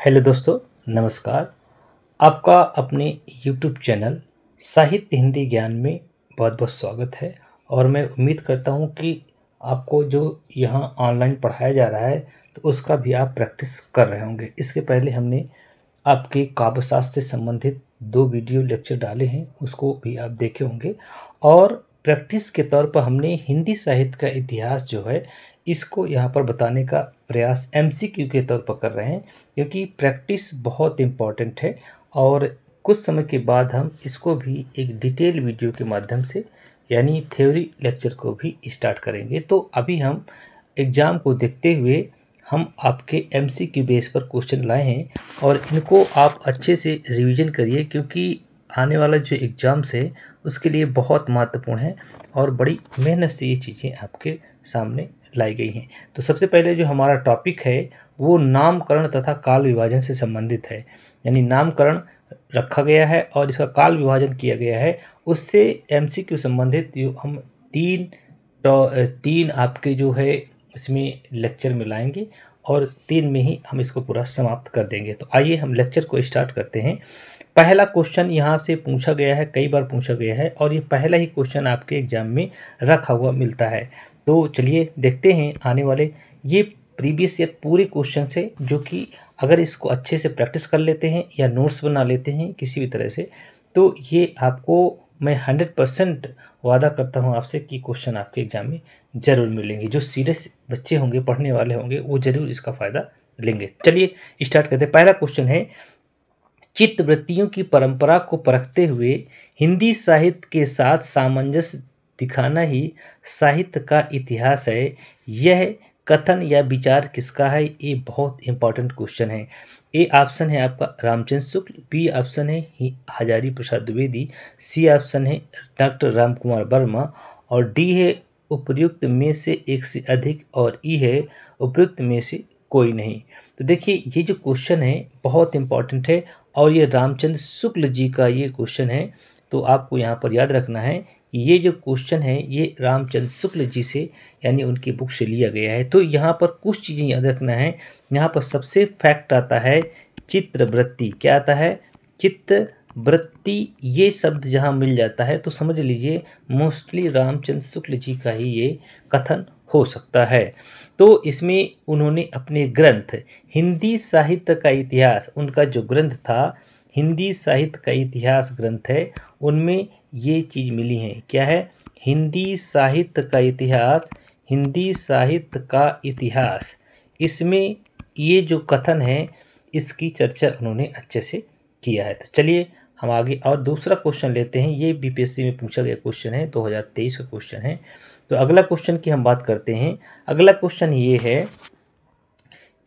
Hello दोस्तों, नमस्कार। आपका अपने यूट्यूब चैनल साहित्य हिंदी ज्ञान में बहुत बहुत स्वागत है। और मैं उम्मीद करता हूँ कि आपको जो यहाँ ऑनलाइन पढ़ाया जा रहा है तो उसका भी आप प्रैक्टिस कर रहे होंगे। इसके पहले हमने आपके काव्यशास्त्र से संबंधित 2 वीडियो लेक्चर डाले हैं, उसको भी आप देखे होंगे। और प्रैक्टिस के तौर पर हमने हिंदी साहित्य का इतिहास जो है इसको यहाँ पर बताने का प्रयास एमसीक्यू के तौर पर कर रहे हैं, क्योंकि प्रैक्टिस बहुत इम्पॉर्टेंट है। और कुछ समय के बाद हम इसको भी एक डिटेल वीडियो के माध्यम से यानी थ्योरी लेक्चर को भी स्टार्ट करेंगे। तो अभी हम एग्ज़ाम को देखते हुए हम आपके एमसीक्यू बेस पर क्वेश्चन लाए हैं और इनको आप अच्छे से रिवीजन करिए, क्योंकि आने वाला जो एग्ज़ाम्स है उसके लिए बहुत महत्वपूर्ण है और बड़ी मेहनत से ये चीज़ें आपके सामने लाई गई हैं। तो सबसे पहले जो हमारा टॉपिक है वो नामकरण तथा काल विभाजन से संबंधित है। यानी नामकरण रखा गया है और इसका काल विभाजन किया गया है, उससे एमसीक्यू संबंधित जो हम तीन आपके जो है इसमें लेक्चर में लाएंगे और 3 में ही हम इसको पूरा समाप्त कर देंगे। तो आइए हम लेक्चर को स्टार्ट करते हैं। पहला क्वेश्चन यहाँ से पूछा गया है, कई बार पूछा गया है और ये पहला ही क्वेश्चन आपके एग्जाम में रखा हुआ मिलता है। तो चलिए देखते हैं आने वाले ये प्रीवियस ईयर पूरे क्वेश्चन से, जो कि अगर इसको अच्छे से प्रैक्टिस कर लेते हैं या नोट्स बना लेते हैं किसी भी तरह से, तो ये आपको मैं 100% वादा करता हूँ आपसे कि क्वेश्चन आपके एग्जाम में ज़रूर मिलेंगे। जो सीरियस बच्चे होंगे, पढ़ने वाले होंगे, वो ज़रूर इसका फ़ायदा लेंगे। चलिए स्टार्ट करते हैं। पहला क्वेश्चन है, चित्तवृत्तियों की परंपरा को परखते हुए हिंदी साहित्य के साथ सामंजस्य दिखाना ही साहित्य का इतिहास है। यह कथन या विचार किसका है? ये बहुत इंपॉर्टेंट क्वेश्चन है। ए ऑप्शन है आपका रामचंद्र शुक्ल, बी ऑप्शन है हजारी प्रसाद द्विवेदी, सी ऑप्शन है डॉक्टर राम कुमार वर्मा और डी है उपर्युक्त में से एक से अधिक और ई है उपर्युक्त में से कोई नहीं। तो देखिए ये जो क्वेश्चन है बहुत इंपॉर्टेंट है और ये रामचंद्र शुक्ल जी का ये क्वेश्चन है। तो आपको यहाँ पर याद रखना है कि ये जो क्वेश्चन है ये रामचंद्र शुक्ल जी से यानी उनकी बुक से लिया गया है। तो यहाँ पर कुछ चीज़ें याद रखना है। यहाँ पर सबसे फैक्ट आता है चित्रवृत्ति। क्या आता है? चित्तवृत्ति। ये शब्द जहाँ मिल जाता है तो समझ लीजिए मोस्टली रामचंद्र शुक्ल जी का ही ये कथन हो सकता है। तो इसमें उन्होंने अपने ग्रंथ हिंदी साहित्य का इतिहास, उनका जो ग्रंथ था हिंदी साहित्य का इतिहास ग्रंथ है, उनमें ये चीज़ मिली है। क्या है? हिंदी साहित्य का इतिहास, हिंदी साहित्य का इतिहास। इसमें ये जो कथन है इसकी चर्चा उन्होंने अच्छे से किया है। तो चलिए हम आगे और दूसरा क्वेश्चन लेते हैं। ये बीपीएससी में पूछा गया क्वेश्चन है, 2023 का क्वेश्चन है। तो अगला क्वेश्चन की हम बात करते हैं। अगला क्वेश्चन ये है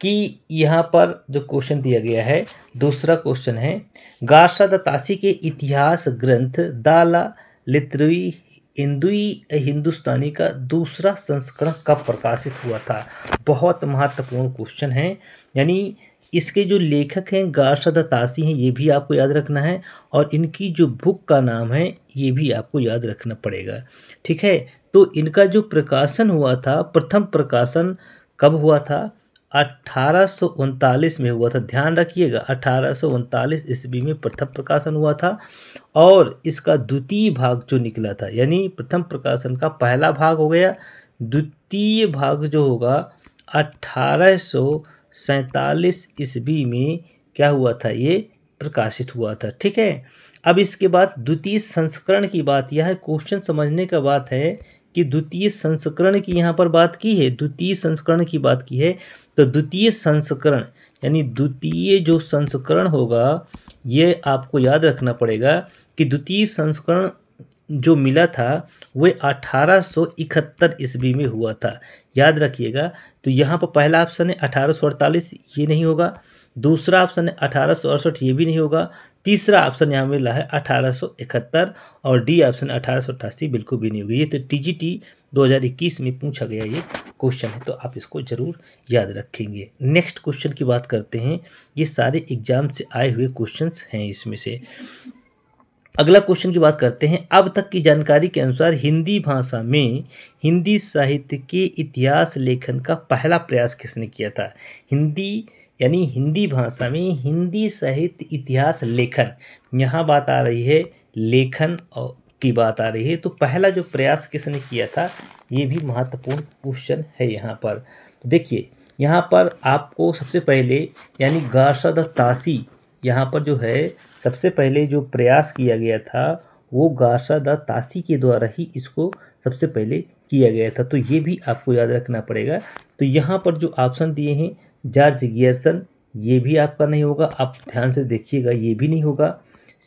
कि यहाँ पर जो क्वेश्चन दिया गया है, दूसरा क्वेश्चन है, गारसा दत्तासी के इतिहास ग्रंथ दाला लित्रुई हिंदुई हिंदुस्तानी का दूसरा संस्करण कब प्रकाशित हुआ था? बहुत महत्वपूर्ण क्वेश्चन है। यानी इसके जो लेखक हैं गारसा दत्तासी हैं, ये भी आपको याद रखना है और इनकी जो बुक का नाम है ये भी आपको याद रखना पड़ेगा। ठीक है, तो इनका जो प्रकाशन हुआ था, प्रथम प्रकाशन कब हुआ था? 1839 में हुआ था। ध्यान रखिएगा 1839 ईस्वी में प्रथम प्रकाशन हुआ था और इसका द्वितीय भाग जो निकला था, यानी प्रथम प्रकाशन का पहला भाग हो गया, द्वितीय भाग जो होगा 1847 ईस्वी में क्या हुआ था? ये प्रकाशित हुआ था। ठीक है, अब इसके बाद द्वितीय संस्करण की बात, यह क्वेश्चन समझने का बात है कि द्वितीय संस्करण की यहाँ पर बात की है, द्वितीय संस्करण की बात की है। तो द्वितीय संस्करण यानी द्वितीय जो संस्करण होगा ये आपको याद रखना पड़ेगा कि द्वितीय संस्करण जो मिला था वह 1871 ईस्वी में हुआ था। याद रखिएगा। तो यहाँ पर पहला ऑप्शन है 1848, ये नहीं होगा। दूसरा ऑप्शन है 1868, ये भी नहीं होगा। तीसरा ऑप्शन यहाँ मिला है 1871 और डी ऑप्शन 1888 बिल्कुल भी नहीं होगी। ये तो टीजीटी 2021 में पूछा गया ये क्वेश्चन है, तो आप इसको जरूर याद रखेंगे। नेक्स्ट क्वेश्चन की बात करते हैं। ये सारे एग्जाम से आए हुए क्वेश्चंस हैं इसमें से। अगला क्वेश्चन की बात करते हैं। अब तक की जानकारी के अनुसार हिंदी भाषा में हिंदी साहित्य के इतिहास लेखन का पहला प्रयास किसने किया था? हिंदी यानी हिंदी भाषा में हिंदी साहित्य इतिहास लेखन, यहाँ बात आ रही है लेखन की बात आ रही है। तो पहला जो प्रयास किसने किया था, ये भी महत्वपूर्ण क्वेश्चन है यहाँ पर। तो देखिए यहाँ पर आपको सबसे पहले यानी गार्सा द तासी, यहाँ पर जो है सबसे पहले जो प्रयास किया गया था वो गार्सा द तासी के द्वारा ही इसको सबसे पहले किया गया था। तो ये भी आपको याद रखना पड़ेगा। तो यहाँ पर जो ऑप्शन दिए हैं जॉर्ज गियर्सन, ये भी आपका नहीं होगा, आप ध्यान से देखिएगा, ये भी नहीं होगा।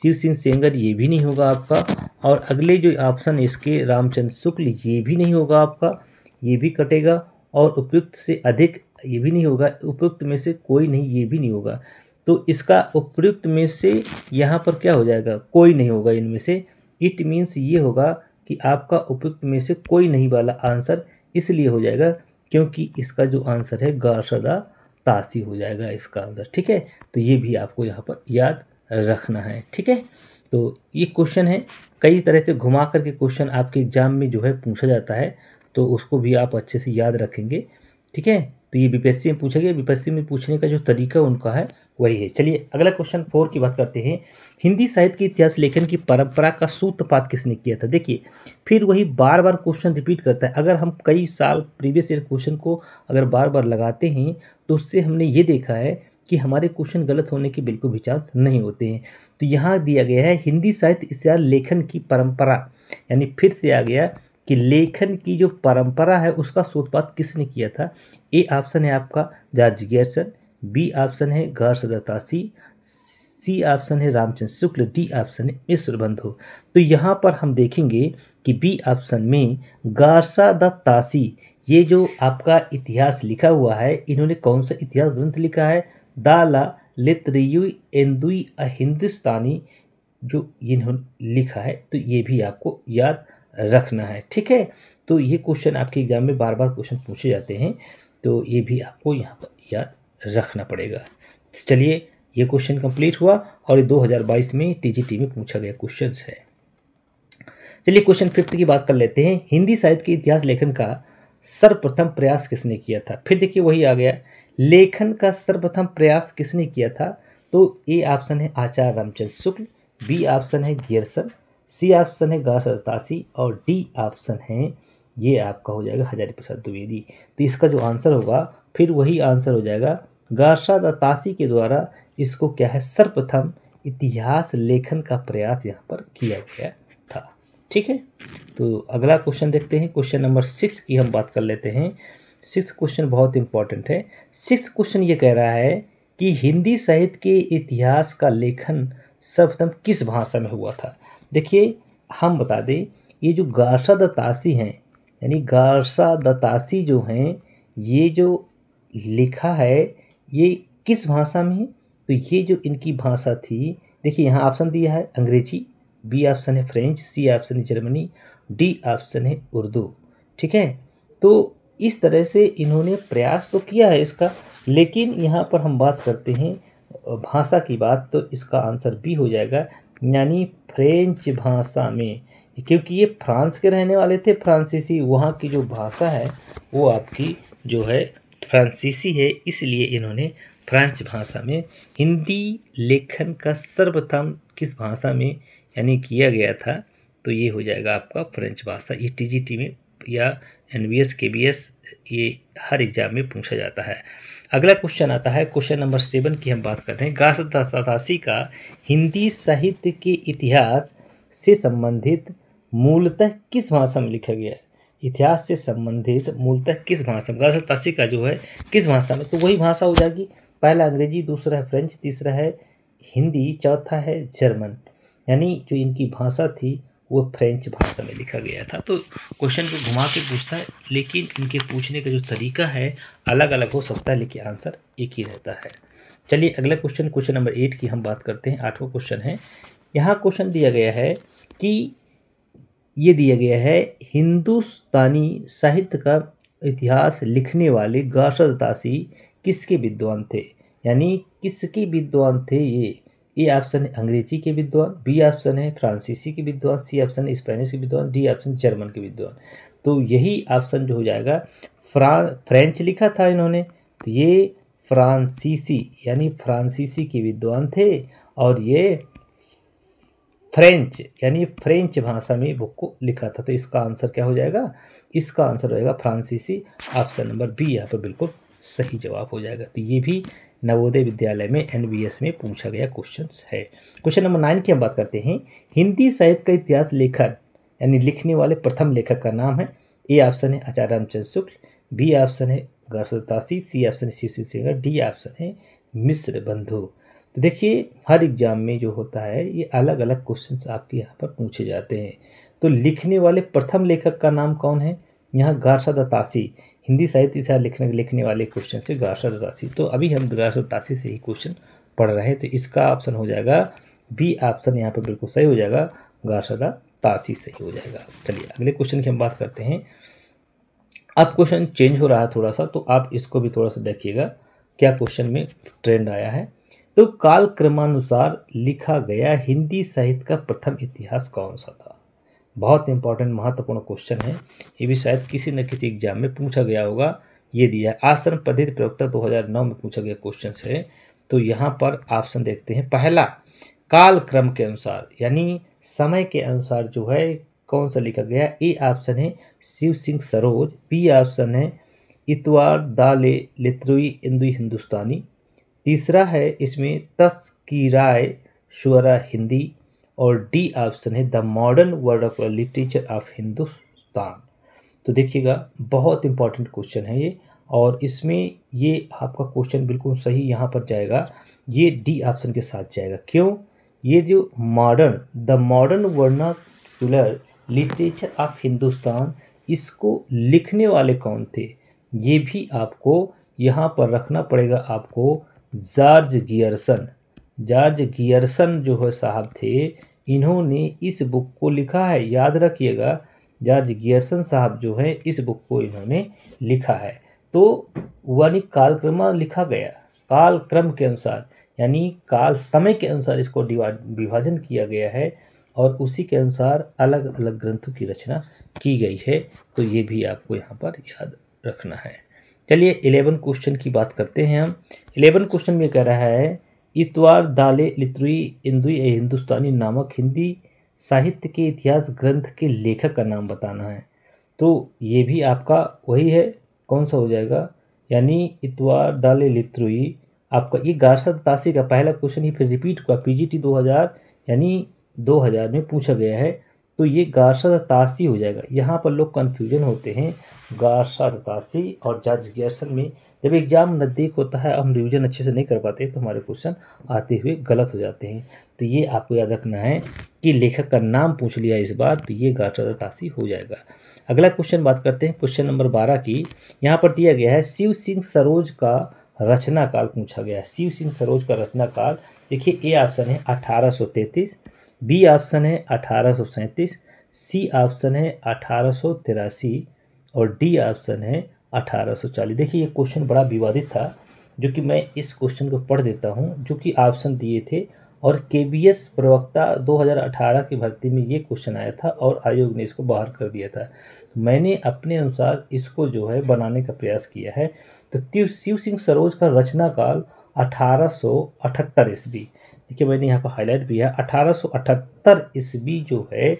शिव सिंह सेंगर, ये भी नहीं होगा आपका। और अगले जो ऑप्शन इसके रामचंद्र शुक्ल, ये भी नहीं होगा आपका, ये भी कटेगा। और उपयुक्त से अधिक, ये भी नहीं होगा। उपयुक्त में से कोई नहीं, ये भी नहीं होगा। तो इसका उपयुक्त में से यहाँ पर क्या हो जाएगा, कोई नहीं होगा इनमें से। इट मीन्स ये होगा कि आपका उपयुक्त में से कोई नहीं वाला आंसर इसलिए हो जाएगा क्योंकि इसका जो आंसर है गार्सा द तासी हो जाएगा इसका आंसर। ठीक है, तो ये भी आपको यहाँ पर याद रखना है। ठीक है, तो ये क्वेश्चन है, कई तरह से घुमा करके क्वेश्चन आपके एग्जाम में जो है पूछा जाता है, तो उसको भी आप अच्छे से याद रखेंगे। ठीक है, तो ये बीपीएससी में पूछा गया, बीपीएससी में पूछने का जो तरीका उनका है वही है। चलिए अगला क्वेश्चन 4 की बात करते हैं। हिंदी साहित्य के इतिहास लेखन की परंपरा का सूत्रपात किसने किया था। देखिए फिर वही बार बार क्वेश्चन रिपीट करता है। अगर हम कई साल प्रीवियस ईयर क्वेश्चन को अगर बार बार लगाते हैं तो उससे हमने ये देखा है कि हमारे क्वेश्चन गलत होने के बिल्कुल भी चांस नहीं होते हैं। तो यहाँ दिया गया है हिंदी साहित्य इतिहास लेखन की परंपरा, यानी फिर से आ गया कि लेखन की जो परंपरा है उसका सूत्रपात किसने किया था। ए ऑप्शन है आपका जॉर्ज गियर्सन, बी ऑप्शन है Garcin de Tassy, C option है रामचंद्र शुक्ल, डी ऑप्शन है मिश्र बंधु। तो यहाँ पर हम देखेंगे कि बी ऑप्शन में गार्सा द तासी, ये जो आपका इतिहास लिखा हुआ है, इन्होंने कौन सा इतिहास ग्रंथ लिखा है, दाला लित्रियु एंदुई अ हिंदुस्तानी, जो इन्होंने लिखा है। तो ये भी आपको याद रखना है। ठीक है, तो ये क्वेश्चन आपके एग्जाम में बार बार क्वेश्चन पूछे जाते हैं, तो ये भी आपको यहाँ पर याद रखना पड़ेगा। चलिए ये क्वेश्चन कंप्लीट हुआ और ये 2022 में टीजीटी में पूछा गया क्वेश्चन है। चलिए क्वेश्चन 5 की बात कर लेते हैं। हिंदी साहित्य के इतिहास लेखन का सर्वप्रथम प्रयास किसने किया था। फिर देखिए वही आ गया, लेखन का सर्वप्रथम प्रयास किसने किया था। तो ए ऑप्शन है आचार्य रामचंद्र शुक्ल, बी ऑप्शन है गियर्सन, सी ऑप्शन है गार्सा द तासी और डी ऑप्शन है ये आपका हो जाएगा हजारी प्रसाद द्विवेदी। तो इसका जो आंसर होगा फिर वही आंसर हो जाएगा, गार्सा द तासी के द्वारा इसको क्या है सर्वप्रथम इतिहास लेखन का प्रयास यहाँ पर किया गया था। ठीक है, तो अगला क्वेश्चन देखते हैं। क्वेश्चन नंबर 6 की हम बात कर लेते हैं। 6 क्वेश्चन बहुत इंपॉर्टेंट है। 6 क्वेश्चन ये कह रहा है कि हिंदी साहित्य के इतिहास का लेखन सर्वप्रथम किस भाषा में हुआ था। देखिए हम बता दें, ये जो गार्सा द तासी हैं, यानी गार्सा द तासी जो हैं, ये जो लिखा है ये किस भाषा में है। तो ये जो इनकी भाषा थी, देखिए यहाँ ऑप्शन दिया है अंग्रेजी, बी ऑप्शन है फ्रेंच, सी ऑप्शन है जर्मनी, डी ऑप्शन है उर्दू। ठीक है, तो इस तरह से इन्होंने प्रयास तो किया है इसका, लेकिन यहाँ पर हम बात करते हैं भाषा की बात, तो इसका आंसर बी हो जाएगा, यानी फ्रेंच भाषा में, क्योंकि ये फ्रांस के रहने वाले थे, फ्रांसीसी, वहाँ की जो भाषा है वो आपकी जो है फ्रांसीसी है, इसलिए इन्होंने फ्रेंच भाषा में हिंदी लेखन का सर्वप्रथम किस भाषा में यानी किया गया था। तो ये हो जाएगा आपका फ्रेंच भाषा। ये टीजीटी में या एनवीएस केबीएस ये हर एग्जाम में पूछा जाता है। अगला क्वेश्चन आता है, क्वेश्चन नंबर 7 की हम बात करते हैं। गार्सा द तासी का हिंदी साहित्य के इतिहास से संबंधित मूलतः किस भाषा में लिखा गया है। इतिहास से संबंधित मूलतः किस भाषा में, गार्सा द तासी का जो है किस भाषा में, तो वही भाषा हो जाएगी, पहला अंग्रेजी, दूसरा है फ्रेंच, तीसरा है हिंदी, चौथा है जर्मन, यानी जो इनकी भाषा थी वो फ्रेंच भाषा में लिखा गया था। तो क्वेश्चन को घुमा के पूछता है, लेकिन इनके पूछने का जो तरीका है अलग अलग हो सकता है, लेकिन आंसर एक ही रहता है। चलिए अगला क्वेश्चन, क्वेश्चन नंबर 8 की हम बात करते हैं। 8वां क्वेश्चन है, यहाँ क्वेश्चन दिया गया है कि ये दिया गया है हिंदुस्तानी साहित्य का इतिहास लिखने वाले गार्सा द तासी किसके विद्वान थे, यानी किसके विद्वान थे ये। ए ऑप्शन है अंग्रेजी के विद्वान, बी ऑप्शन है फ्रांसीसी के विद्वान, सी ऑप्शन है स्पेनिश के विद्वान, डी ऑप्शन जर्मन के विद्वान। तो यही ऑप्शन जो हो जाएगा, फ्रेंच लिखा था इन्होंने, तो ये फ्रांसीसी यानी फ्रांसीसी के विद्वान थे और ये फ्रेंच यानी फ्रेंच भाषा में बुक को लिखा था। तो इसका आंसर क्या हो जाएगा? इसका आंसर होएगा फ्रांसीसी। ऑप्शन नंबर बी यहाँ पर बिल्कुल सही जवाब हो जाएगा। तो ये भी नवोदय विद्यालय में एनवीएस में पूछा गया क्वेश्चन है। क्वेश्चन नंबर 9 की हम बात करते हैं। हिंदी साहित्य का इतिहास लेखक यानी लिखने वाले प्रथम लेखक का नाम है। ए ऑप्शन है आचार्य रामचंद्र शुक्ल, बी ऑप्शन है गारसोतासी, सी ऑप्शन है शिव सिंगर, डी ऑप्शन है मिश्र बंधु। तो देखिए हर एग्जाम में जो होता है ये अलग अलग क्वेश्चंस आपके यहाँ पर पूछे जाते हैं। तो लिखने वाले प्रथम लेखक का नाम कौन है? यहाँ गारसोतासी। हिंदी साहित्य इतिहास लिखने वाले क्वेश्चन से गारसोतासी। तो अभी हम गारसोतासी से ही क्वेश्चन पढ़ रहे हैं। तो इसका ऑप्शन हो जाएगा बी ऑप्शन यहाँ पर बिल्कुल सही हो जाएगा, गारसोतासी सही हो जाएगा। चलिए अगले क्वेश्चन की हम बात करते हैं। अब क्वेश्चन चेंज हो रहा है थोड़ा सा, तो आप इसको भी थोड़ा सा देखिएगा क्या क्वेश्चन में ट्रेंड आया है। तो काल क्रमानुसार लिखा गया हिंदी साहित्य का प्रथम इतिहास कौन सा था? बहुत इंपॉर्टेंट महत्वपूर्ण क्वेश्चन है। ये भी शायद किसी न किसी एग्जाम में पूछा गया होगा। ये दिया है आसन पद्धति प्रयोक्ता 2009 में पूछा गया क्वेश्चन है। तो यहाँ पर ऑप्शन देखते हैं। पहला, काल क्रम के अनुसार यानी समय के अनुसार जो है कौन सा लिखा गया? ए ऑप्शन है शिव सिंह सरोज, बी ऑप्शन है इतवार दाले लित्रुई इंदुई हिंदुस्तानी, तीसरा है इसमें तस्कीराय शुअरा हिंदी, और डी ऑप्शन है the modern vernacular literature of Hindustan. तो देखिएगा बहुत इंपॉर्टेंट क्वेश्चन है ये, और इसमें ये आपका क्वेश्चन बिल्कुल सही यहाँ पर जाएगा, ये डी ऑप्शन के साथ जाएगा। क्यों? ये जो the modern vernacular literature of Hindustan, इसको लिखने वाले कौन थे ये भी आपको यहाँ पर रखना पड़ेगा आपको। जॉर्ज गियर्सन जो है साहब थे, इन्होंने इस बुक को लिखा है। याद रखिएगा जॉर्ज गियर्सन साहब जो है इस बुक को इन्होंने लिखा है। तो यानी कालक्रम लिखा गया, काल क्रम के अनुसार यानी काल समय के अनुसार इसको विभाजन किया गया है और उसी के अनुसार अलग अलग ग्रंथों की रचना की गई है। तो ये भी आपको यहाँ पर याद रखना है। चलिए 11 क्वेश्चन की बात करते हैं हम। 11 क्वेश्चन में कह रहा है इतवार दाले लित्रुई इंदुई हिंदुस्तानी नामक हिंदी साहित्य के इतिहास ग्रंथ के लेखक का नाम बताना है। तो ये भी आपका वही है, कौन सा हो जाएगा? यानी इतवार दाले लित्रुई आपका ये गारसोतासी का पहला क्वेश्चन ही फिर रिपीट हुआ। पीजीटी 2000 यानी 2000 में पूछा गया है। तो ये गारसोतासी हो जाएगा। यहाँ पर लोग कन्फ्यूजन होते हैं गारसोतासी और जॉर्ज गियर्सन में। जब एग्जाम नज़दीक होता है हम रिवीजन अच्छे से नहीं कर पाते तो हमारे क्वेश्चन आते हुए गलत हो जाते हैं। तो ये आपको याद रखना है कि लेखक का नाम पूछ लिया इस बार, तो ये गारसोतासी हो जाएगा। अगला क्वेश्चन बात करते हैं क्वेश्चन नंबर 12 की। यहाँ पर दिया गया है शिव सिंह सरोज का रचना काल पूछा गया है। शिव सिंह सरोज का रचना काल देखिए, ए ऑप्शन है 1833, बी ऑप्शन है 1837, सी ऑप्शन है 1883 और डी ऑप्शन है 1840। देखिए ये क्वेश्चन बड़ा विवादित था, जो कि मैं इस क्वेश्चन को पढ़ देता हूँ जो कि ऑप्शन दिए थे। और केबीएस प्रवक्ता 2018 की भर्ती में ये क्वेश्चन आया था और आयोग ने इसको बाहर कर दिया था। मैंने अपने अनुसार इसको जो है बनाने का प्रयास किया है। तो शिव सिंह सरोज का रचना काल 1878 ईस्वी, देखिए मैंने यहाँ पर हाईलाइट भी है 1878 ईस्वी जो है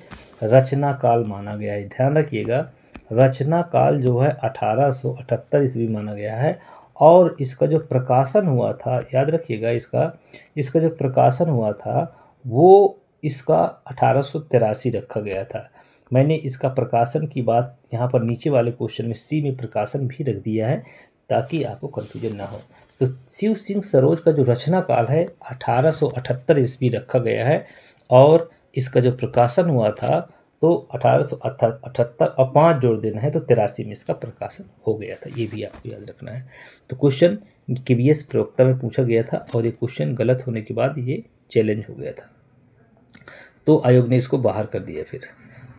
रचना काल माना गया है। ध्यान रखिएगा रचना काल जो है 1878 ईस्वी माना गया है। और इसका जो प्रकाशन हुआ था, याद रखिएगा इसका जो प्रकाशन हुआ था वो इसका 1883 रखा गया था। मैंने इसका प्रकाशन की बात यहाँ पर नीचे वाले क्वेश्चन में सी में प्रकाशन भी रख दिया है ताकि आपको कन्फ्यूजन ना हो। तो शिव सिंह सरोज का जो रचना काल है 1878 ईस्वी रखा गया है और इसका जो प्रकाशन हुआ था तो 1878 और 5 जोड़ देना है तो 83 में इसका प्रकाशन हो गया था। ये भी आपको याद रखना है। तो क्वेश्चन केबीएस प्रवक्ता में पूछा गया था और ये क्वेश्चन गलत होने के बाद ये चैलेंज हो गया था, तो आयोग ने इसको बाहर कर दिया। फिर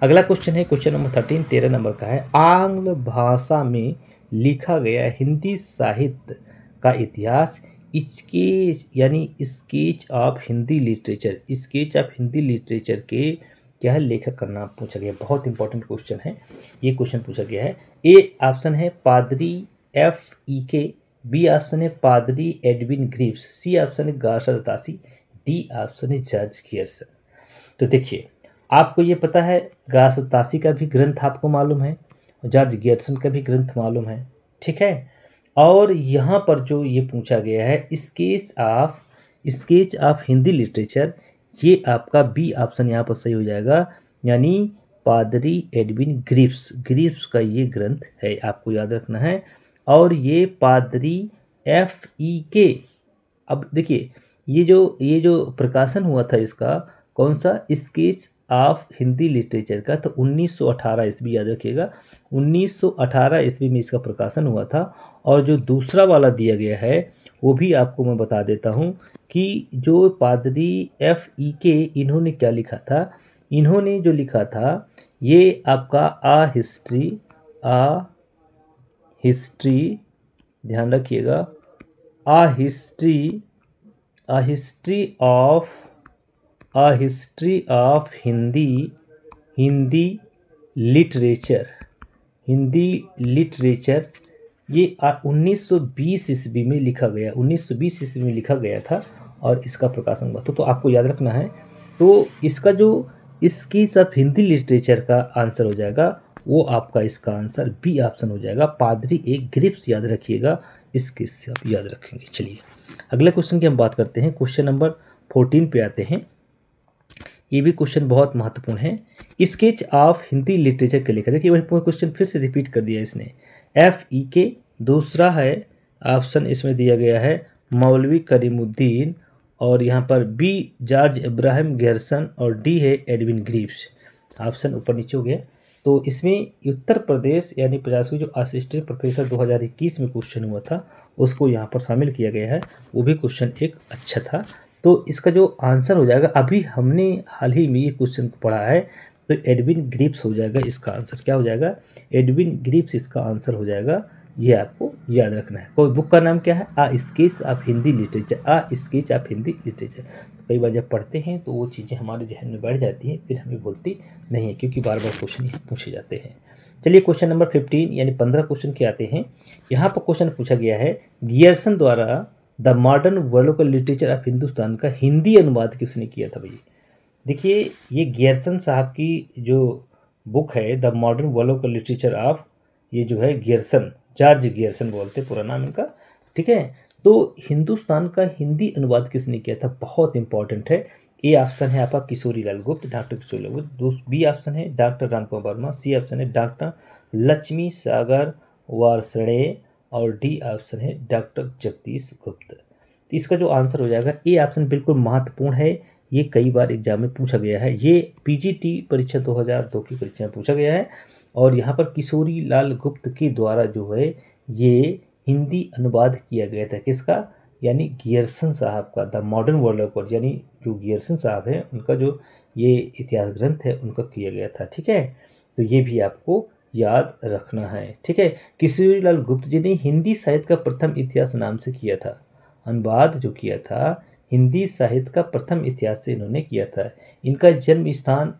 अगला क्वेश्चन है क्वेश्चन नंबर 13 नंबर का है। आंग्ल भाषा में लिखा गया हिंदी साहित्य का इतिहास स्केच यानी स्केच ऑफ हिंदी लिटरेचर के क्या है लेखक का नाम पूछा गया। बहुत इंपॉर्टेंट क्वेश्चन है, ये क्वेश्चन पूछा गया है। ए ऑप्शन है पादरी FEK, बी ऑप्शन है पादरी एडविन ग्रीव्स, सी ऑप्शन है गार्सा दत्तासी, डी ऑप्शन है जॉर्ज गियर्सन। तो देखिए, आपको ये पता है गार्सा दत्तासी का भी ग्रंथ आपको मालूम है, जॉर्ज गियर्सन का भी ग्रंथ मालूम है, ठीक है। और यहाँ पर जो ये पूछा गया है स्केच ऑफ हिंदी लिटरेचर, ये आपका बी ऑप्शन यहाँ पर सही हो जाएगा, यानी पादरी एडविन ग्रीव्स का ये ग्रंथ है, आपको याद रखना है। और ये पादरी FEK, अब देखिए ये जो प्रकाशन हुआ था इसका, कौन सा, स्केच ऑफ हिंदी लिटरेचर का, तो 1918 ईस्वी, याद रखिएगा 1918 ईस्वी में इसका प्रकाशन हुआ था। और जो दूसरा वाला दिया गया है वो भी आपको मैं बता देता हूँ कि जो पादरी FEK इन्होंने क्या लिखा था, इन्होंने जो लिखा था ये आपका हिस्ट्री, ध्यान रखिएगा, a history of Hindi literature, ये 1920 ईस्वी में लिखा गया, 1920 ईस्वी में लिखा गया था और इसका प्रकाशन हुआ था। तो आपको याद रखना है, तो इसका जो स्केच ऑफ हिंदी लिटरेचर का आंसर हो जाएगा, वो आपका इसका आंसर बी ऑप्शन हो जाएगा, पादरी एक ग्रिप्स, याद रखिएगा, इसके से आप याद रखेंगे। चलिए अगले क्वेश्चन की हम बात करते हैं, क्वेश्चन नंबर 14 पे आते हैं। ये भी क्वेश्चन बहुत महत्वपूर्ण है, स्केच ऑफ हिंदी लिटरेचर के लेकर। देखिए वही क्वेश्चन फिर से रिपीट कर दिया इसने, FEK, दूसरा है ऑप्शन इसमें दिया गया है मौलवी करीमुद्दीन, और यहाँ पर बी जॉर्ज इब्राहिम गियर्सन, और डी है एडविन ग्रीव्स। ऑप्शन ऊपर नीचे हो गया। तो इसमें उत्तर प्रदेश यानी 50वीं जो असिस्टेंट प्रोफेसर 2021 में क्वेश्चन हुआ था उसको यहाँ पर शामिल किया गया है, वो भी क्वेश्चन एक अच्छा था। तो इसका जो आंसर हो जाएगा, अभी हमने हाल ही में ये क्वेश्चन को पढ़ा है, तो एडविन ग्रीव्स हो जाएगा इसका आंसर। क्या हो जाएगा, एडविन ग्रीव्स इसका आंसर हो जाएगा, ये आपको याद रखना है। कोई बुक का नाम क्या है, आ स्केच ऑफ हिंदी लिटरेचर। तो कई बार जब पढ़ते हैं तो वो चीज़ें हमारे जहन में बैठ जाती हैं, फिर हमें बोलती नहीं है, क्योंकि बार बार क्वेश्चन ही पूछे जाते हैं। चलिए क्वेश्चन नंबर 15 यानी 15 क्वेश्चन के आते हैं। यहाँ पर क्वेश्चन पूछा गया है, गियर्सन द्वारा the modern vernacular literature of Hindustan का हिंदी अनुवाद किसने किया था भैया। देखिए ये गियर्सन साहब की जो बुक है the modern vernacular literature of, ये जो है गियर्सन, जॉर्ज गियर्सन बोलते पूरा नाम इनका, ठीक है। तो हिंदुस्तान का हिंदी अनुवाद किसने किया था, बहुत इंपॉर्टेंट है। ए ऑप्शन है आपका किशोरीलाल गुप्त, doctor Kishorilal Gupt, B option है doctor Ramkumar Verma, C option है डॉक्टर लक्ष्मी सागर वार्ष्णेय, और डी ऑप्शन है डॉक्टर जगदीश गुप्त। तो इसका जो आंसर हो जाएगा ए ऑप्शन बिल्कुल महत्वपूर्ण है, ये कई बार एग्जाम में पूछा गया है, ये PGT परीक्षा 2002 की परीक्षा में पूछा गया है। और यहाँ पर किशोरी लाल गुप्त के द्वारा जो है ये हिंदी अनुवाद किया गया था, किसका, यानी गियर्सन साहब का, द मॉडर्न वर्लोकल, यानी जो गियर्सन साहब है उनका जो ये इतिहास ग्रंथ है उनका किया गया था, ठीक है। तो ये भी आपको याद रखना है, ठीक है। किशोरी लाल गुप्त जी ने हिंदी साहित्य का प्रथम इतिहास नाम से किया था, अनुवाद जो किया था हिंदी साहित्य का प्रथम इतिहास से इन्होंने किया था। इनका जन्म स्थान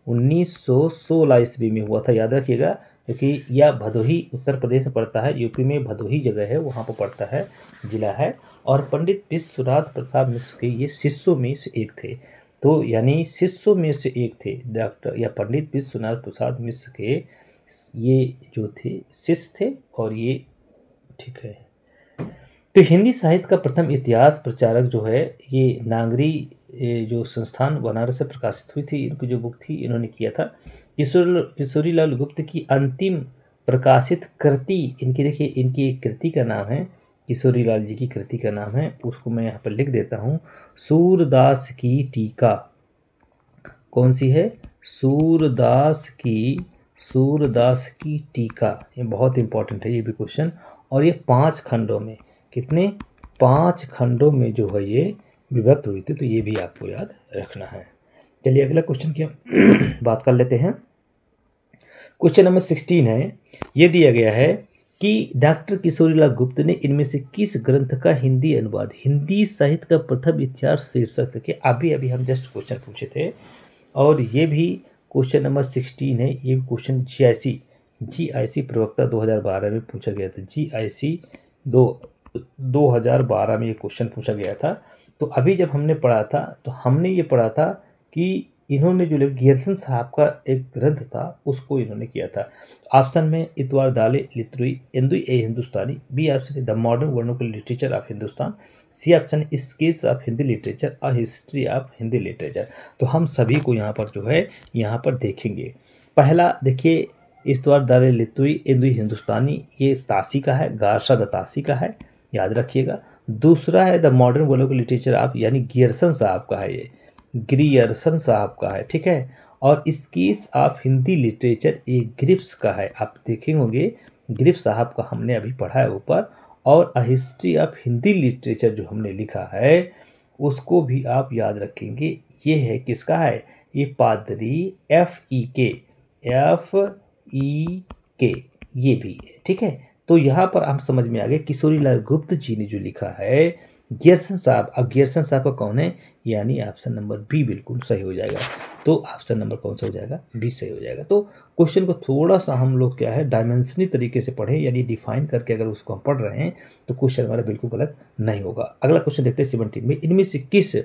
1916 ईस्वी में हुआ था, याद रखिएगा, क्योंकि यह भदोही उत्तर प्रदेश में पड़ता है, यूपी में भदोही जगह है, वहाँ पर पड़ता है, जिला है। और पंडित विश्वनाथ प्रसाद मिश्र के ये शिष्यों में से एक थे, तो यानी शिष्यों में से एक थे डॉक्टर या पंडित विश्वनाथ प्रसाद मिश्र के ये जो थे शिष्य थे, और ये ठीक है। तो हिंदी साहित्य का प्रथम इतिहास प्रचारक जो है ये नागरी जो संस्थान बनारस से प्रकाशित हुई थी, इनकी जो बुक थी इन्होंने किया था। किशोरी लाल गुप्त की अंतिम प्रकाशित कृति, इनकी देखिए इनकी एक कृति का नाम है, किशोरी लाल जी की कृति का नाम है, उसको मैं यहाँ पर लिख देता हूँ, सूरदास की टीका। कौन सी है, सूरदास की टीका, ये बहुत इंपॉर्टेंट है ये भी क्वेश्चन। और ये 5 खंडों में, कितने, 5 खंडों में जो है ये विभक्त हुई थी, तो ये भी आपको याद रखना है। चलिए अगला क्वेश्चन की हम बात कर लेते हैं। क्वेश्चन नंबर 16 है, ये दिया गया है कि डॉक्टर किशोरीलाल गुप्त ने इनमें से किस ग्रंथ का हिंदी अनुवाद हिंदी साहित्य का प्रथम इतिहास शीर्षक से किया। अभी हम जस्ट क्वेश्चन पूछे थे, और ये भी क्वेश्चन नंबर 16 है, ये क्वेश्चन GIC प्रवक्ता 2012 में पूछा गया था। GIC दो 2012 में ये क्वेश्चन पूछा गया था। तो अभी जब हमने पढ़ा था तो हमने ये पढ़ा था कि इन्होंने जो गियर्सन साहब का एक ग्रंथ था उसको इन्होंने किया था। ऑप्शन में इतवार दाले लित्रुई एंदु ए हिंदुस्तानी, बी ऑप्शन है the modern vernacular literature of Hindustan, C option है स्केल्स ऑफ हिंदी लिटरेचर और हिस्ट्री ऑफ हिंदी लिटरेचर। तो हम सभी को यहाँ पर जो है यहाँ पर देखेंगे। पहला देखिए इतवार दाले लित्रुई एंदु हिंदुस्तानी, ये तासी का है, गारशा द तासी का है, याद रखिएगा। दूसरा है the modern vernacular literature of, यानी गियर्सन साहब का है, ये ग्रियर्सन साहब का है, ठीक है। और स्केच ऑफ हिंदी लिटरेचर ये ग्रिप्स का है, आप देखेंगे होंगे ग्रिप्स साहब का हमने अभी पढ़ा है ऊपर। और a history of Hindi literature जो हमने लिखा है उसको भी आप याद रखेंगे, ये है किसका है, ये पादरी FEK, ये भी है, ठीक है। तो यहाँ पर हम समझ में आ गए किशोरीलाल गुप्त जी ने जो लिखा है गियर्सन साहब। अब गियर्सन साहब का कौन है, यानी ऑप्शन नंबर बी बिल्कुल सही हो जाएगा। तो ऑप्शन नंबर कौन सा हो जाएगा, बी सही हो जाएगा। तो क्वेश्चन को थोड़ा सा हम लोग क्या है डायमेंशनी तरीके से पढ़ें, यानी डिफाइन करके अगर उसको हम पढ़ रहे हैं तो क्वेश्चन हमारा बिल्कुल गलत नहीं होगा। अगला क्वेश्चन देखते हैं 17 में, इनमें से किस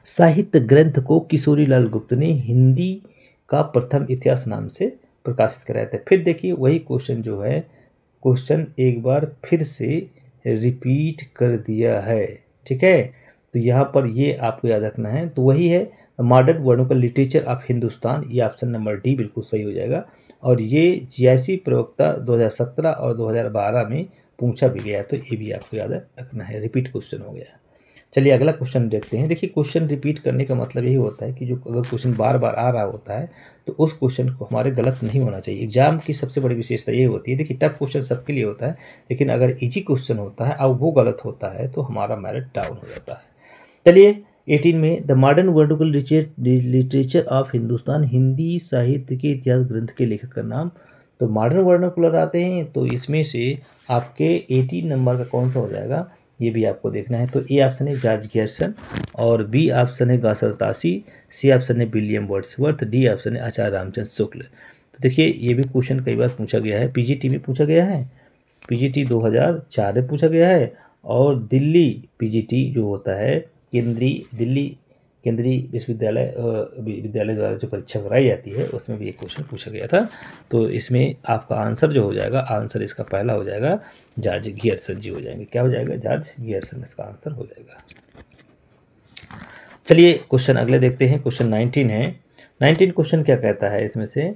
साहित्य ग्रंथ को किशोरीलाल गुप्त ने हिंदी का प्रथम इतिहास नाम से प्रकाशित कराया था। फिर देखिए वही क्वेश्चन जो है, क्वेश्चन एक बार फिर से रिपीट कर दिया है, ठीक है। तो यहाँ पर ये आपको याद रखना है, तो वही है modern vernacular literature of Hindustan, ये ऑप्शन नंबर डी बिल्कुल सही हो जाएगा। और ये GIC प्रवक्ता 2017 और 2012 में पूछा भी गया, तो ये भी आपको याद रखना है, रिपीट क्वेश्चन हो गया। चलिए अगला क्वेश्चन देखते हैं। देखिए क्वेश्चन रिपीट करने का मतलब यही होता है कि जो अगर क्वेश्चन बार बार आ रहा होता है तो उस क्वेश्चन को हमारे गलत नहीं होना चाहिए। एग्जाम की सबसे बड़ी विशेषता ये होती है, देखिए टफ क्वेश्चन सबके लिए होता है, लेकिन अगर इजी क्वेश्चन होता है और वो गलत होता है तो हमारा मेरिट डाउन हो जाता है। चलिए 18 में the modern vernacular literature of Hindustan, Hindi साहित्य के इतिहास ग्रंथ के लेखक का नाम। तो मॉडर्न वर्नाकुलर आते हैं, तो इसमें से आपके 18 नंबर का कौन सा हो जाएगा, ये भी आपको देखना है। तो ए ऑप्शन है जॉर्ज गियर्सन, और बी ऑप्शन है गासर तासी, सी ऑप्शन है विलियम वर्ड्सवर्थ, डी ऑप्शन है आचार्य रामचंद्र शुक्ल। तो देखिए ये भी क्वेश्चन कई बार पूछा गया है, PGT में पूछा गया है, PGT 2004 में पूछा गया है, और दिल्ली PGT जो होता है दिल्ली केंद्रीय विद्यालय द्वारा जो परीक्षा कराई जाती है उसमें भी एक क्वेश्चन पूछा गया था। तो इसमें आपका आंसर जो हो जाएगा, आंसर इसका पहला हो जाएगा जॉर्ज गियर्सन जी हो जाएंगे। क्या हो जाएगा, जॉर्ज गियर्सन इसका आंसर हो जाएगा। चलिए क्वेश्चन अगले देखते हैं, क्वेश्चन 19 है। 19 क्वेश्चन क्या कहता है इसमें से,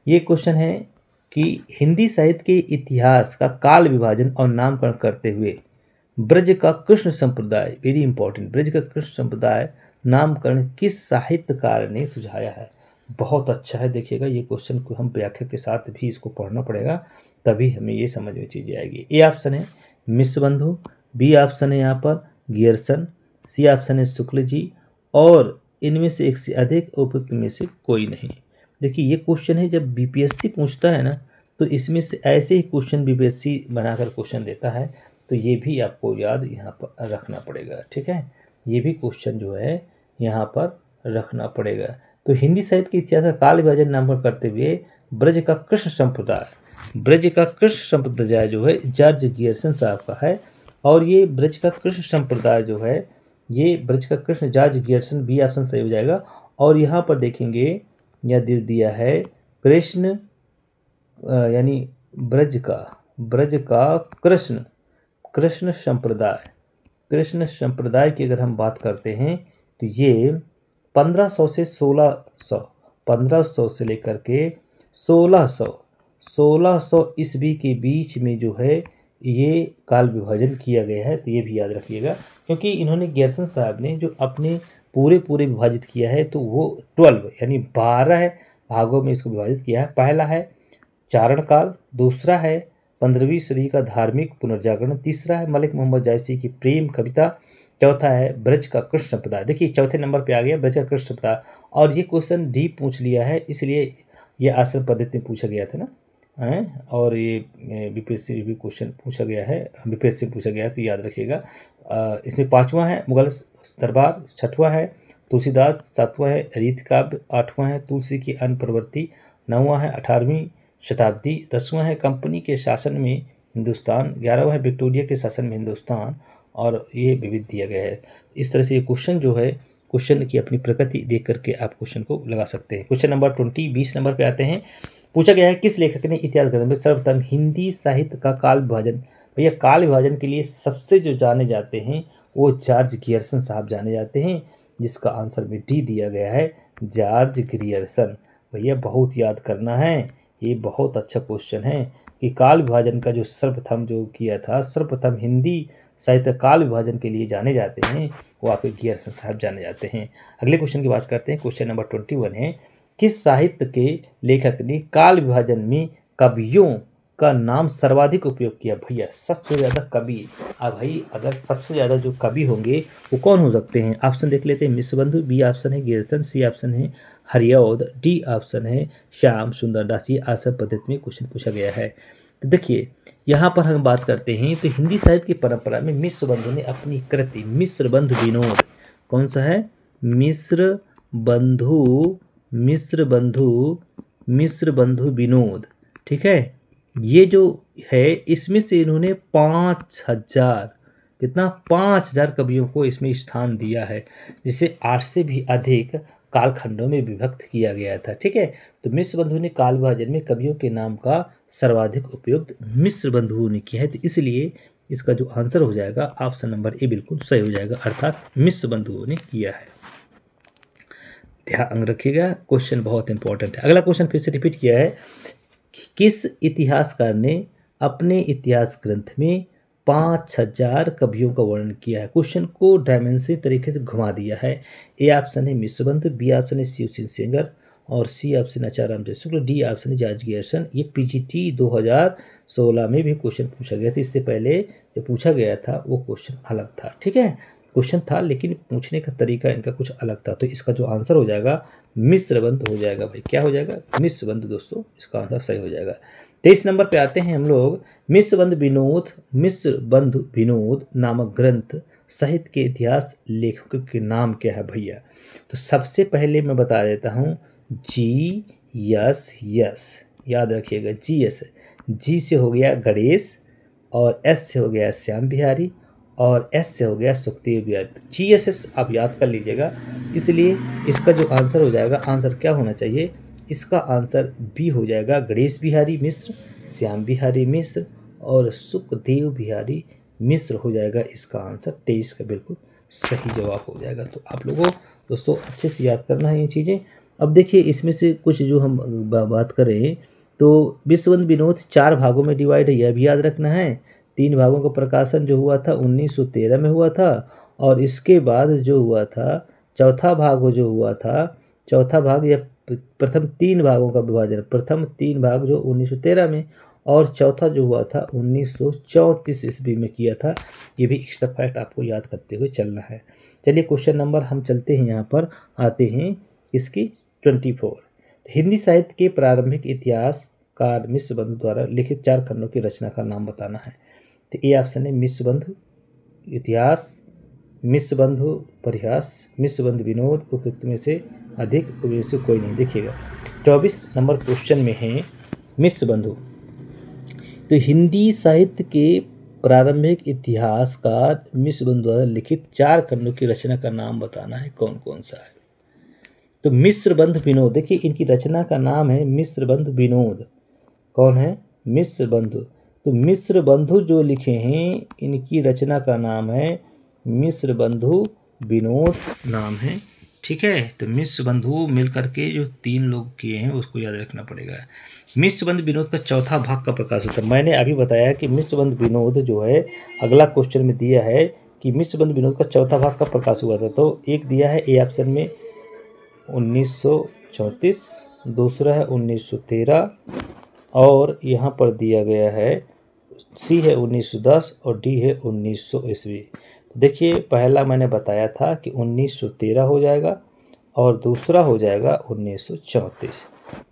ये क्वेश्चन है कि हिंदी साहित्य के इतिहास का काल विभाजन और नामकरण करते हुए ब्रज का कृष्ण संप्रदाय, वेरी इंपॉर्टेंट, ब्रज का कृष्ण संप्रदाय नामकरण किस साहित्यकार ने सुझाया है। बहुत अच्छा है, देखिएगा ये क्वेश्चन को हम व्याख्या के साथ भी इसको पढ़ना पड़ेगा, तभी हमें ये समझ में चीज़ें आएगी। ए ऑप्शन है मिश्रबंधु, बी ऑप्शन है यहाँ पर गियर्सन, सी ऑप्शन है शुक्ल जी, और इनमें से एक से अधिक उपयुक्त में से कोई नहीं। देखिए ये क्वेश्चन है जब BPSC पूछता है ना, तो इसमें से ऐसे ही क्वेश्चन BPSC बनाकर क्वेश्चन देता है, तो ये भी आपको याद यहाँ पर रखना पड़ेगा, ठीक है। ये भी क्वेश्चन जो है यहाँ पर रखना पड़ेगा। तो हिंदी साहित्य के इतिहास का काल विभाजन नामकरण करते हुए ब्रज का कृष्ण संप्रदाय जो है जॉर्ज गियर्सन साहब का है, और ये ब्रज का कृष्ण संप्रदाय जो है, ये ब्रज का Krishna George Grierson, B option सही हो जाएगा। और यहाँ पर देखेंगे यह दिया है कृष्ण, यानी ब्रज का कृष्ण संप्रदाय की अगर हम बात करते हैं तो ये 1500 से 1600 से लेकर के 1600 ईस्वी के बीच में जो है ये काल विभाजन किया गया है। तो ये भी याद रखिएगा, क्योंकि इन्होंने गियर्सन साहब ने जो अपने पूरे विभाजित किया है तो वो 12 यानी 12 भागों में इसको विभाजित किया है। पहला है चारण काल, दूसरा है 15वीं सदी का धार्मिक पुनर्जागरण, तीसरा है मलिक मोहम्मद जायसी की प्रेम कविता, चौथा है ब्रज का कृष्ण संप्रदाय। देखिए चौथे नंबर पे आ गया ब्रज का कृष्ण संप्रदाय, और ये क्वेश्चन डी पूछ लिया है, इसलिए ये आश्रम पद्धति में पूछा गया था ना, और ये BPSC भी क्वेश्चन पूछा गया है, BPSC पूछा गया है, तो याद रखिएगा। इसमें 5वां है मुगल दरबार, 6वां है तुलसीदास, 7वां है रीत काव्य, 8वां है तुलसी की अन्न प्रवृत्ति, 9वां है 18वीं शताब्दी, 10वां है कंपनी के शासन में हिंदुस्तान, 11वां है विक्टोरिया के शासन में हिंदुस्तान, और ये विविध दिया गया है। इस तरह से ये क्वेश्चन जो है, क्वेश्चन की अपनी प्रकृति देख करके आप क्वेश्चन को लगा सकते हैं। क्वेश्चन नंबर 20 नंबर पे आते हैं। पूछा गया है किस लेखक ने इतिहास ग्रंथ में सर्वप्रथम हिंदी साहित्य का काल विभाजन। भैया काल विभाजन के लिए सबसे जो जाने जाते हैं वो जॉर्ज ग्रियर्सन साहब जाने जाते हैं, जिसका आंसर में डी दिया गया है, जॉर्ज ग्रियर्सन। भैया बहुत याद करना है, ये बहुत अच्छा क्वेश्चन है कि काल विभाजन का जो सर्वप्रथम जो किया था, सर्वप्रथम हिंदी साहित्य काल विभाजन के लिए जाने जाते हैं वो आपके ग्रियर्सन साहब जाने जाते हैं। अगले क्वेश्चन की बात करते हैं। क्वेश्चन नंबर 21 है, किस साहित्य के लेखक ने काल विभाजन में कवियों का नाम सर्वाधिक उपयोग किया। भैया सबसे ज़्यादा कवि, अब भाई अगर सबसे ज़्यादा जो कवि होंगे वो कौन हो सकते हैं, ऑप्शन देख लेते हैं। मिश्रबंधु, बी ऑप्शन है ग्रियर्सन, सी ऑप्शन है हरिऔध, डी ऑप्शन है श्याम सुंदर दास। ये आसन पद्धति में क्वेश्चन पूछा गया है। तो देखिए यहाँ पर हम बात करते हैं तो हिंदी साहित्य की परंपरा में मिश्रबंधु ने अपनी कृति मिश्रबंधु विनोद, कौन सा है, मिश्रबंधु विनोद, ठीक है, ये जो है इसमें से इन्होंने 5000, कितना, 5000 कवियों को इसमें स्थान दिया है, जिसे 8 से भी अधिक कालखंडों में विभक्त किया गया था। ठीक है, तो मिश्रबंधु ने काल विभाजन में कवियों के नाम का सर्वाधिक उपयोग मिश्रबंधुओं ने किया है, तो इसलिए इसका जो आंसर हो जाएगा ऑप्शन नंबर ए बिल्कुल सही हो जाएगा, अर्थात मिश्रबंधुओं ने किया है। ध्यान रखिएगा, क्वेश्चन बहुत इंपॉर्टेंट है। अगला क्वेश्चन फिर से रिपीट किया है, किस इतिहासकार ने अपने इतिहास ग्रंथ में 5000 कवियों का वर्णन किया है। क्वेश्चन को डायमेंशन तरीके से घुमा दिया है। ए ऑप्शन है मिश्रबंधु, बी ऑप्शन है शिव सेंगर, और सी ऑप्शन आचार्य रामजय शुक्ल, डी ऑप्शन है जॉर्ज ग्रियर्सन। ये पीजीटी 2016 में भी क्वेश्चन पूछा गया था। इससे पहले जो पूछा गया था वो क्वेश्चन अलग था। ठीक है, क्वेश्चन था लेकिन पूछने का तरीका इनका कुछ अलग था, तो इसका जो आंसर हो जाएगा मिश्रबंधु हो जाएगा। भाई क्या हो जाएगा, मिश्रबंधु दोस्तों, इसका आंसर सही हो जाएगा। 23 नंबर पे आते हैं हम लोग। मिश्रबंधु विनोद नामक ग्रंथ साहित्य के इतिहास लेखकों के नाम क्या है भैया। तो सबसे पहले मैं बता देता हूँ GS, याद रखिएगा GS, जी से हो गया गणेश, और एस से हो गया श्याम बिहारी, और एस से हो गया सुखदेव बिहारी। GSS आप याद कर लीजिएगा, इसलिए इसका जो आंसर हो जाएगा, आंसर क्या होना चाहिए, इसका आंसर बी हो जाएगा, गणेश बिहारी मिश्र, श्याम बिहारी मिश्र और सुखदेव बिहारी मिश्र हो जाएगा इसका आंसर। 23 का बिल्कुल सही जवाब हो जाएगा। तो आप लोगों दोस्तों अच्छे से याद करना है ये चीज़ें। अब देखिए इसमें से कुछ जो हम बात करें तो विश्वबंधु विनोद 4 भागों में डिवाइड है, यह भी याद रखना है। 3 भागों का प्रकाशन जो हुआ था 1913 में हुआ था, और इसके बाद जो हुआ था चौथा भाग जो हुआ था, चौथा भाग या प्रथम 3 भागों का विभाजन, प्रथम 3 भाग जो 1913 में, और चौथा जो हुआ था 1934 ईस्वी में किया था। ये भी एक्स्ट्रा फैक्ट आपको याद करते हुए चलना है। चलिए क्वेश्चन नंबर हम चलते हैं, यहाँ पर आते हैं इसकी 24। हिंदी साहित्य के प्रारंभिक इतिहासकार मिश्रबंधु द्वारा लिखित 4 खंडों की रचना का नाम बताना है। तो ए ऑप्शन है मिश्रबंधु इतिहास, मिश्रबंधु परिहास, मिश्रबंधु विनोद, उपयुक्त में से अधिक, उपयुक्त से कोई नहीं। देखिएगा 24 नंबर क्वेश्चन में है मिश्रबंधु। तो हिंदी साहित्य के प्रारंभिक इतिहासकार मिश्रबंधु द्वारा लिखित 4 खंडों की रचना का नाम बताना है, कौन कौन सा है। तो मिश्रबंधु विनोद, देखिए इनकी रचना का नाम है मिश्रबंधु विनोद। कौन है, मिश्रबंधु। तो मिश्रबंधु जो लिखे हैं इनकी रचना का नाम है मिश्रबंधु विनोद नाम है। ठीक है, तो मिश्रबंधु मिलकर के जो 3 लोग किए हैं उसको याद रखना पड़ेगा। मिश्रबंधु विनोद का चौथा भाग का प्रकाश होता है। मैंने अभी बताया कि मिश्रबंधु विनोद जो है, अगला क्वेश्चन में दिया है कि मिश्रबंधु विनोद का चौथा भाग का प्रकाश हुआ था। तो एक दिया है ए ऑप्शन में 1934, दूसरा है 1913, और यहाँ पर दिया गया है सी है 1910 और डी है 1900 ईस्वी। तो देखिए पहला मैंने बताया था कि 1913 हो जाएगा और दूसरा हो जाएगा 1934।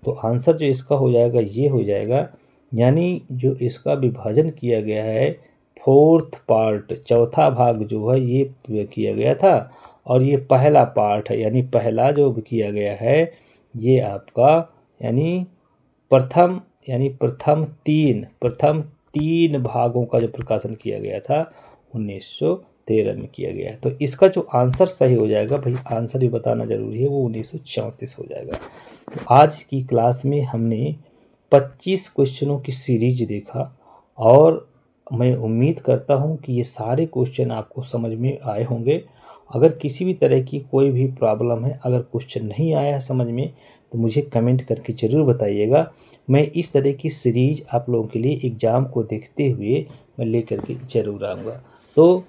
तो आंसर जो इसका हो जाएगा ये हो जाएगा, यानी जो इसका विभाजन किया गया है 4th पार्ट, चौथा भाग जो है ये किया गया था, और ये पहला पार्ट है, यानी पहला जो किया गया है ये आपका यानी प्रथम 3 भागों का जो प्रकाशन किया गया था 1913 में किया गया है। तो इसका जो आंसर सही हो जाएगा, भाई आंसर भी बताना जरूरी है, वो 1934 हो जाएगा। तो आज की क्लास में हमने 25 क्वेश्चनों की सीरीज देखा और मैं उम्मीद करता हूँ कि ये सारे क्वेश्चन आपको समझ में आए होंगे। अगर किसी भी तरह की कोई भी प्रॉब्लम है, अगर क्वेश्चन नहीं आया है समझ में, तो मुझे कमेंट करके ज़रूर बताइएगा। मैं इस तरह की सीरीज आप लोगों के लिए एग्ज़ाम को देखते हुए मैं लेकर के ज़रूर आऊँगा। तो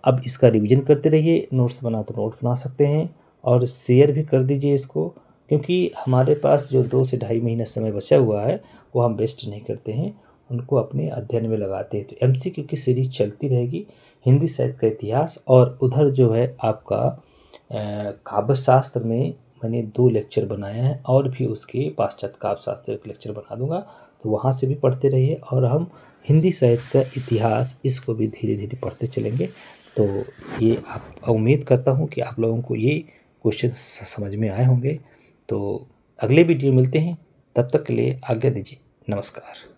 अब इसका रिवीजन करते रहिए, नोट्स बना तो नोट बना सकते हैं और शेयर भी कर दीजिए इसको, क्योंकि हमारे पास जो 2 से ढाई महीना समय बचा हुआ है वो हम वेस्ट नहीं करते हैं, उनको अपने अध्ययन में लगाते हैं। तो MCQ की सीरीज चलती रहेगी, हिंदी साहित्य का इतिहास और उधर जो है आपका काव्य शास्त्र में मैंने 2 लेक्चर बनाए हैं और भी उसके पाश्चात्य काव्य शास्त्र के लेक्चर बना दूंगा। तो वहाँ से भी पढ़ते रहिए और हम हिंदी साहित्य का इतिहास इसको भी धीरे धीरे पढ़ते चलेंगे। तो ये आप उम्मीद करता हूँ कि आप लोगों को ये क्वेश्चन समझ में आए होंगे। तो अगले वीडियो मिलते हैं, तब तक के लिए आज्ञा दीजिए, नमस्कार।